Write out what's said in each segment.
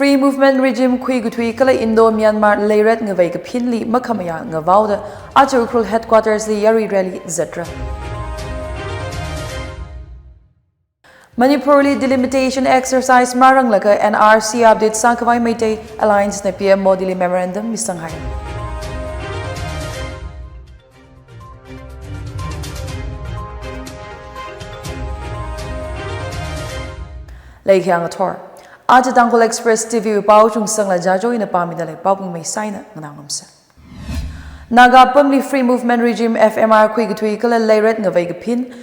Free movement regime kui gutui kala Indo Myanmar leiret ngavai ka phinli makhamaya ngavauda achurkrul headquarters li yari rally zatra. Manipurli delimitation exercise maranglaka NRC update Sankavai Meitei Alliance na PM Modili Memorandum Misanghai. Leikyang Ator. Aja Tangkhul Express Pvt Chungsangla Jajo in a Pamidale Babung May sign Nangamsa. Naga Pumli Free Movement Regime FMR Quigutui Kala Leiret Ngavai Pin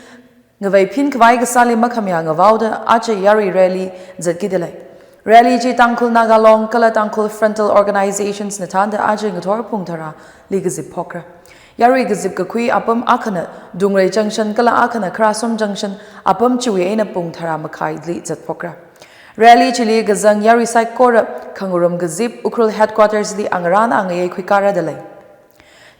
Ngavai Pin Kvai Sali Makhamya Ngavauda Aja Yari Rally Zedgidele. Rally Ji Tangkhul Naga Long Kala Tangkhul Frontal Organizations Natanda Aja Ngator Pungtara Ligazip Pokra. Yari Gazip Kakui Apam Akana Dungre Junction Kala Akana Krasum Junction Apam Chui Eina Pungtara Makai Li Zet Pokra. Rally Chili Gazang Yari Saikora Kangurum Gazip Ukrul Headquarters Li Angaran Angaye Kwikara Delay.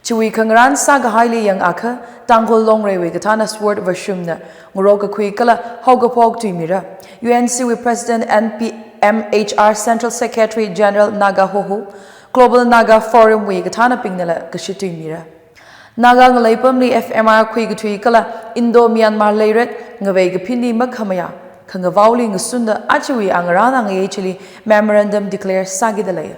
Chui Kangaran Saga Highly Young Aka Tangkhul Long Railway Gatana Sword Rashungda Muroka Kwikala Hogapog Tuimira UNC with President NPMHR Central Secretary General Naga Hoho Global Naga Forum We Gatana Pingnala Kashituimira Naga Ngalaipamli FMR Kwigutui Kala Indo Myanmar Leiret Ngavay Gapini Makhamaya Kangavali Ngusunda Achui Angarana Ngayachili Memorandum declares Sagidalaya.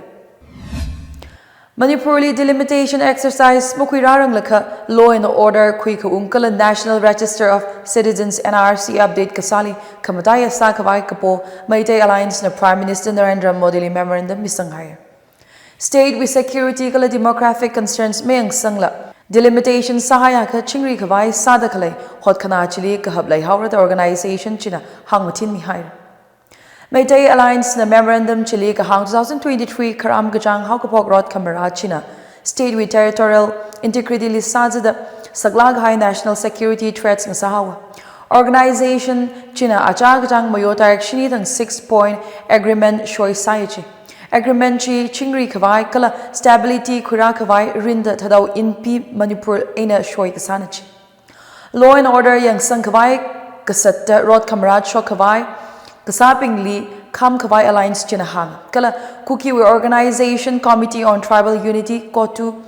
Manipurli delimitation exercise Mukwirarang Laka Law and Order Kwika Unkala National Register of Citizens NRC update Kasali Kamataya Sakavai Kapo Meitei Alliance na Prime Minister Narendra Modi Memorandum Misanghai. State with security kala demographic concerns Mayang Sangla. Delimitation Sahayaka Chingri Kavai Sadakale Hotnara Chili Kahablai Howard organization China Hangmatin Mihai. Meitei Alliance na Memorandum Chili Kahang 2023 Karam Gajang Haukapok Rod Kamara China State with territorial integrity Lisazada Saglag High National Security Threats ng Sahawa. Organization China Achagajang Mayotarek Shinitang 6-point agreement Shoi Sayachi. Agreement chi Chingri Kavai Kala Stability Kura Kavai Rinda Tadao Inpi Manipur Eina Shoi Kasanachi. Law and Order Yang Sang Kavai Kasatta Rod Kamarad Shok Kavai Kasaping Li Kam Kavai Alliance Chinahang Kala Kuki We Organization Committee on Tribal Unity Kotu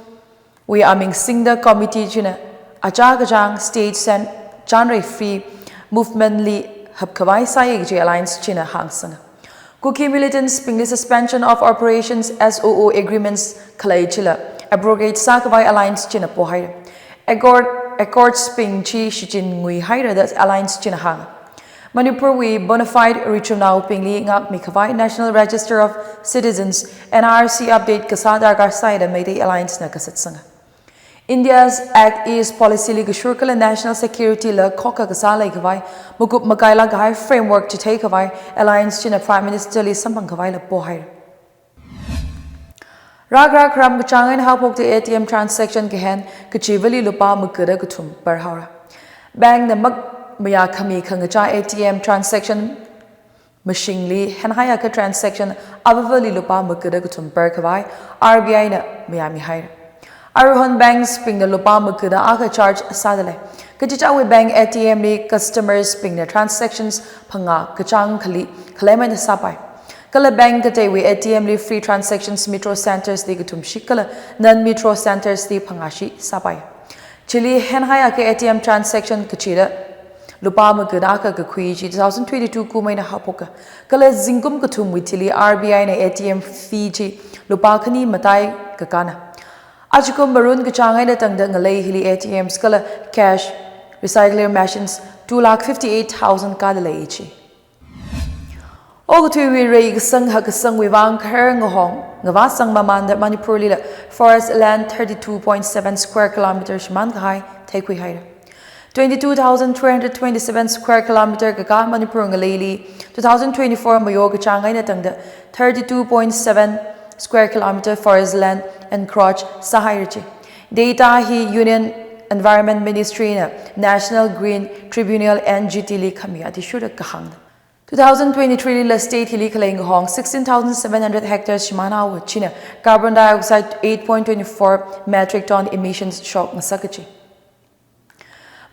We Yangmichingda Committee China Achagajang State Sen Janre Free Movement Li Hab Kavai Sayeg Alliance Chinahang Sang. Kuki militants ping the suspension of operations SOO agreements khalei chila abrogate Sakavai Alliance China Pohai accords ping chi shichin ngui haira that Alliance China hang Manipur we bonafide richunau pingli ngak mikhavai National Register of Citizens NRC update kasada gar side Meitei Alliance na kasatsanga. India's Act East Policy League Shurkala National Security La Koka Kasala Kavai Mukup Makaila Gai Framework to take Kavai Alliance China Prime Minister Li Sampang Kavai La Pohai. Ragra Kram Gachangan Hapok the ATM transaction Gahan Kachivali Lupa Mukura Kutum Barhara. Bang the Mak Maya Kami Kangacha ATM transaction Machine Li Hanhayaka transaction Avavali Lupa Mukura Kutum Barkavai RBI na Miami Hire. Aruhon banks ping the lupa mukuda aka charge sadale. Kachichawi bank ATM ni customers ping the transactions panga kachang khalei na sapai. Kala bank katewi ATM li free transactions metro centers di gutum shikala non metro centers di pangashi sapai. Chili henhaya ke ATM transaction kachira lupa mukuda aka kakui 2022 kumai na hapoka. Kala zingum kutum witili RBI na ATM fee lupa kani matai kakana. Achikum Maroon Gachangai na Tangda Ngalei Hili ATMs Kala cash recycler machines 258,000 kadalay ichi. Ogutui we rig sang hakasang wuivang her ngahong ngavasang mamanda Manipur lila forest land 32.7 square kilometers mankhai taekwi haira. 22,327 square kilometer kaka Manipur Ngalei 2024 Mayo Gachangai na Tangda 32.7 square kilometer forest land encroach Sahirachi. Data hi Union Environment Ministry na National Green Tribunal NGT li Kamiyati Shura Kahang. 2023 la state hili Khalei Hong 16,700 hectares Shimana China carbon dioxide 8.24 metric ton emissions shock Masakachi.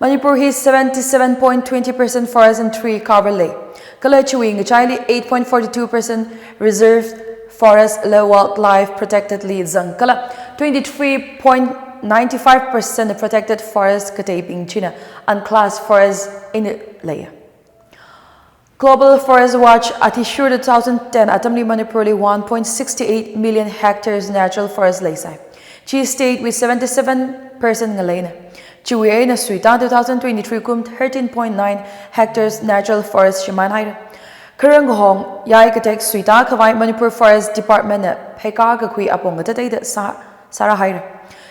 Manipur has 77.20% forest and tree cover lay. Kalachui Ngachali 8.42% reserved forest le wildlife protected li zangkala 23.95% protected forest kataping china unclassed forest in layer. Global Forest Watch Atishur 2010 atamli manipurli 1.68 million hectares natural forest laysai. Chi state with 77% ngalaina. Chiwi na suita 2023 kum 13.9 hectares natural forest shiman haida. Kurang hong yai katek suita kawai Manipur Forest Department na peka kakui apong gatatay da sara haida.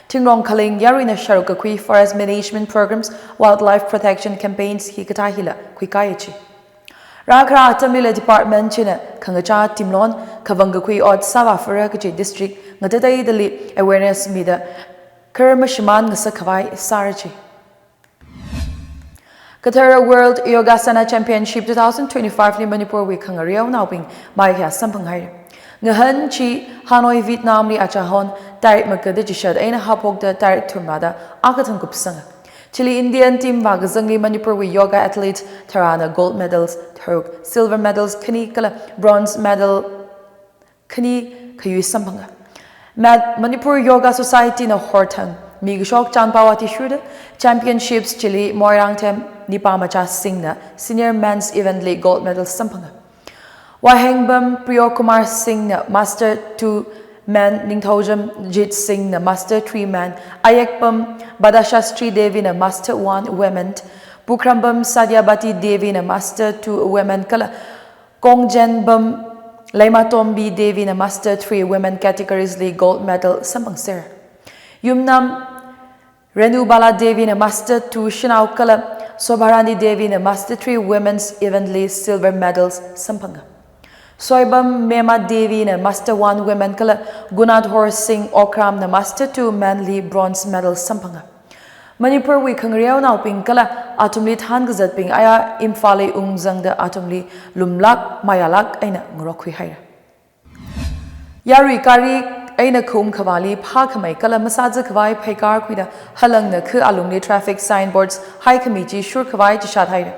Tingrong khalei yari na sharu kakui forest management programs, wildlife protection campaigns hikatahila kui kayachi. Rakra atamila department china kangacha timlon kavanga kui od savafara kachi district ngatatay dali awareness mida kermashiman ngasa kawai sarachi. Qatar World Yogasana Championship 2025 ni Manipur wi khangariaw nauping mai kya sampanghai. Ngahan chi Hanoi Vietnam li achon tarik magkada jishad eina hapok da tarik turmada akathang kupsanga. Chile Indian team wagazangli Manipur wi yoga athletes Tharana gold medals, Thuruk silver medals, Kani kala bronze medal, Kani kayu sampanga. Manipur Yoga Society na Hortang Migshok Chanpawati Shuda Championships Chile Moirangtem Nipamacha Singna Senior Men's Event League gold medal sampanga. Wahengbam Priyo Kumar Singh na Master 2 Man Ningthojam Jit Singh na Master 3 Man Ayekpam Badashastri Devi na Master 1 Women Bukrambam Sadyabati Devi na Master 2 Women Kala Kongjenbam Laimatombi Devi na Master 3 Women Categories League gold medal sampang sir. Yumnam Renubala Devi na Master 2 Shinau Kala Sobharani Devi na Master 3 Women's Event League silver medals sampanga. Soibam Mema Devi na Master 1 Women Kala Gunadhor Singh Okram na Master 2 Manly bronze medal sampanga. Manipur wi khangriaw nauping kala atumli than gazat ping aya imphale umjangda atumli lumlak mayalak aina ngorokhui haira. Yari kari aina khum khawali pha khamai kala masaja khawai phaikar khuida halang na khu alungli traffic signboards high committee shur khawai chishat haira.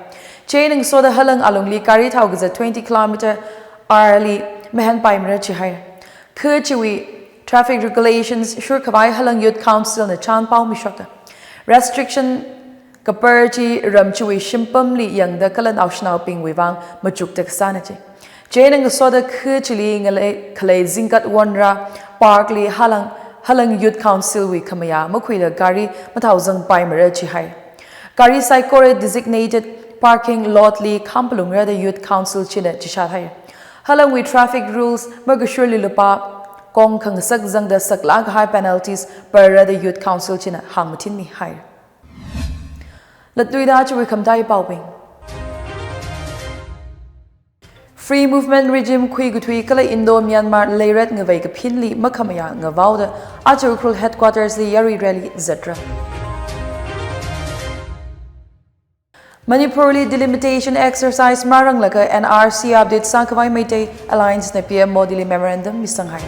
Chaining so the halang alungli kari thau gazat 20 km hourly mehan paimra chi haira. Khu chiwi traffic regulations shur khawai halang youth council na chan pau mishota. Restriction kaparchi ramchui shimpam li yang da kalan aushnau ping wuivang machuk tek sanachi. Jainang soda khchili ngale khalei zingat wanra park li halang youth council wi khamaya makhuila gari mathauzang paimara chi hai. Gari saikorali designated parking lot li khampalungra the youth council china chisha hai. Halang wi traffic rules magashurli lupa Kong khang sak zang da saklak high penalties per the youth council china hangmutin mi hai. Latluida chui khamdai pawing. Free movement regime kui gutui kala Indo Myanmar leiret ngavai ka phinli makhamaya ngawauda achurkrul headquarters li yari rally zatra. Manipurli delimitation exercise maranglaka NRC update Sankavai Meitei Alliance na PM Modili Memorandum misanghai.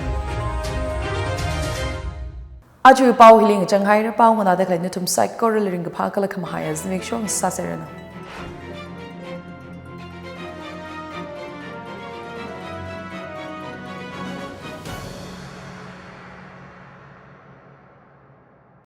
Aju pau hiling changhai ra pau ngana da khlai Nathum saikorali ring ka phakala khamhai as make sure sa serena.